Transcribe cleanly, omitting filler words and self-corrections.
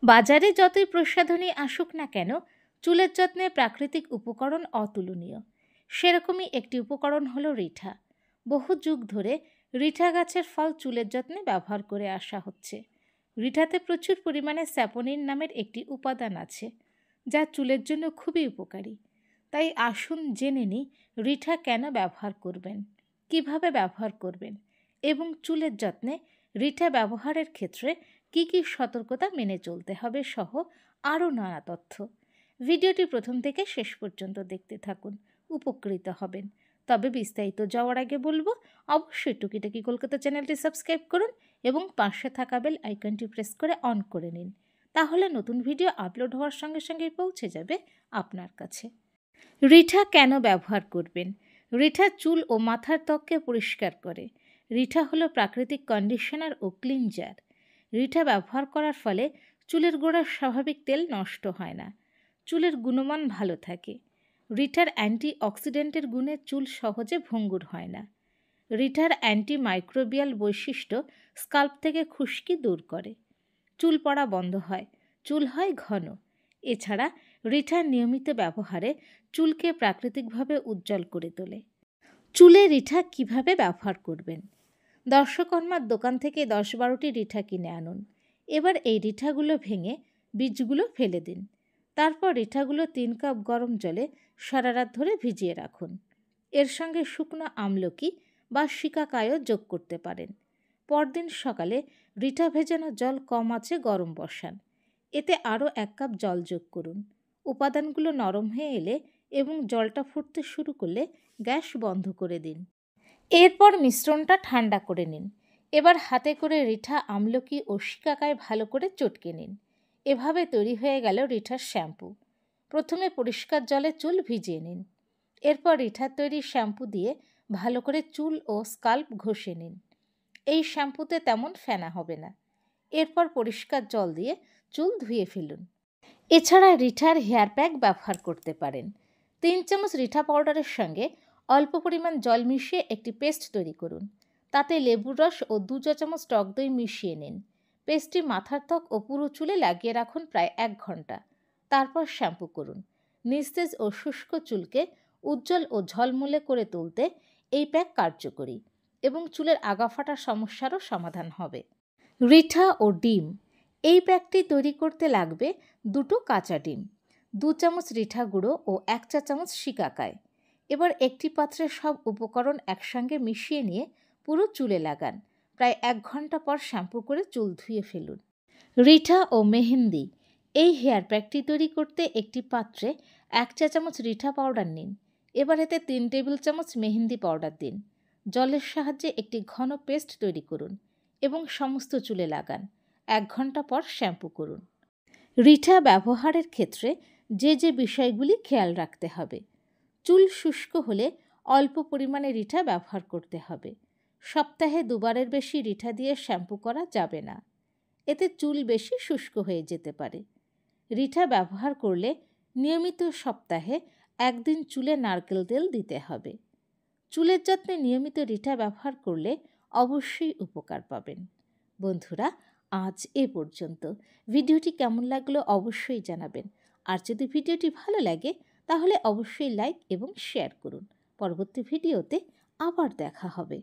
বাজারে যতই প্রসাধনী আসুক না কেন, চুলের যত্নে প্রাকৃতিক উপকরণ অতুলনীয়। সেরকমই একটি উপকরণ হলো রিঠা। বহু যুগ ধরে রিঠা গাছের ফল চুলের যত্নে ব্যবহার করে আসা হচ্ছে। রিঠাতে প্রচুর পরিমাণে স্যাপোনিন নামের একটি উপাদান আছে, যা চুলের জন্য খুবই উপকারী। তাই আসুন জেনে নিই রিঠা কেন ব্যবহার করবেন, কিভাবে ব্যবহার করবেন এবং চুলের যত্নে রিঠা ব্যবহারের ক্ষেত্রে কী কী সতর্কতা মেনে চলতে হবে সহ আরও নানা তথ্য। ভিডিওটি প্রথম থেকে শেষ পর্যন্ত দেখতে থাকুন, উপকৃত হবেন। তবে বিস্তারিত যাওয়ার আগে বলবো, অবশ্যই টুকিটাকি কলকাতা চ্যানেলটি সাবস্ক্রাইব করুন এবং পাশে থাকা বেল আইকনটি প্রেস করে অন করে নিন। তাহলে নতুন ভিডিও আপলোড হওয়ার সঙ্গে সঙ্গেই পৌঁছে যাবে আপনার কাছে। রিঠা কেন ব্যবহার করবেন? রিঠা চুল ও মাথার ত্বককে পরিষ্কার করে। রিঠা হলো প্রাকৃতিক কন্ডিশনার ও ক্লিনজার। রিঠা ব্যবহার করার ফলে চুলের গোড়ার স্বাভাবিক তেল নষ্ট হয় না, চুলের গুণমান ভালো থাকে। রিঠার অ্যান্টি অক্সিডেন্টের গুণে চুল সহজে ভঙ্গুর হয় না। রিঠার অ্যান্টি মাইক্রোবিয়াল বৈশিষ্ট্য স্কাল্প থেকে খুশকি দূর করে। চুল পড়া বন্ধ হয়, চুল হয় ঘন। এছাড়া রিঠার নিয়মিত ব্যবহারে চুলকে প্রাকৃতিকভাবে উজ্জ্বল করে তোলে। চুলে রিঠা কিভাবে ব্যবহার করবেন? দর্শকর্মার দোকান থেকে 10-12টি রিঠা কিনে আনুন। এবার এই রিঠাগুলো ভেঙে বীজগুলো ফেলে দিন। তারপর রিঠাগুলো 3 কাপ গরম জলে সারা রাত ধরে ভিজিয়ে রাখুন। এর সঙ্গে শুকনো আমলকি বা শিকাকায়ও যোগ করতে পারেন। পরদিন সকালে রিঠা ভেজানো জল কম আঁচে গরম বসান। এতে আরও 1 কাপ জল যোগ করুন। উপাদানগুলো নরম হয়ে এলে এবং জলটা ফুটতে শুরু করলে গ্যাস বন্ধ করে দিন। এরপর মিশ্রণটা ঠান্ডা করে নিন। এবার হাতে করে রিঠা, আমলকি ও শিকাকায় ভালো করে চটকে নিন। এভাবে তৈরি হয়ে গেল রিঠার শ্যাম্পু। প্রথমে পরিষ্কার জলে চুল ভিজিয়ে নিন। এরপর রিঠার তৈরি শ্যাম্পু দিয়ে ভালো করে চুল ও স্কাল্প ঘষে নিন। এই শ্যাম্পুতে তেমন ফেনা হবে না। এরপর পরিষ্কার জল দিয়ে চুল ধুয়ে ফেলুন। এছাড়া রিঠার হেয়ার প্যাক ব্যবহার করতে পারেন। 3 চামচ রিঠা পাউডারের সঙ্গে অল্প পরিমাণ জল মিশিয়ে একটি পেস্ট তৈরি করুন। তাতে লেবুর রস ও 2 চা চামচ টক দই মিশিয়ে নিন। পেস্টটি মাথার ত্বক ও পুরো চুলে লাগিয়ে রাখুন প্রায় 1 ঘন্টা। তারপর শ্যাম্পু করুন। নিস্তেজ ও শুষ্ক চুলকে উজ্জ্বল ও ঝলমলে করে তুলতে এই প্যাক কার্যকরী এবং চুলের আগা ফাটার সমস্যারও সমাধান হবে। রিঠা ও ডিম। এই প্যাকটি তৈরি করতে লাগবে 2টো কাঁচা ডিম, 2 চামচ রিঠা গুঁড়ো ও 1 চা চামচ শিকাকায়। এবার একটি পাত্রে সব উপকরণ একসঙ্গে মিশিয়ে নিয়ে পুরো চুলে লাগান। প্রায় 1 ঘন্টা পর শ্যাম্পু করে চুল ধুয়ে ফেলুন। রিঠা ও মেহেন্দি। এই হেয়ার প্যাকটি তৈরি করতে একটি পাত্রে 1 চা চামচ রিঠা পাউডার নিন। এবার এতে 3 টেবিল চামচ মেহেন্দি পাউডার দিন। জলের সাহায্যে একটি ঘন পেস্ট তৈরি করুন এবং সমস্ত চুলে লাগান। 1 ঘন্টা পর শ্যাম্পু করুন। রিঠা ব্যবহারের ক্ষেত্রে যে বিষয়গুলি খেয়াল রাখতে হবে: চুল শুষ্ক হলে অল্প পরিমাণে রিঠা ব্যবহার করতে হবে। সপ্তাহে 2 বারের বেশি রিঠা দিয়ে শ্যাম্পু করা যাবে না, এতে চুল বেশি শুষ্ক হয়ে যেতে পারে। রিঠা ব্যবহার করলে নিয়মিত সপ্তাহে 1 দিন চুলে নারকেল তেল দিতে হবে। চুলের যত্নে নিয়মিত রিঠা ব্যবহার করলে অবশ্যই উপকার পাবেন। বন্ধুরা, আজ এ পর্যন্ত। ভিডিওটি কেমন লাগলো অবশ্যই জানাবেন। আর যদি ভিডিওটি ভালো লাগে তাহলে অবশ্যই লাইক এবং শেয়ার করুন। পরবর্তী ভিডিওতে আবার দেখা হবে।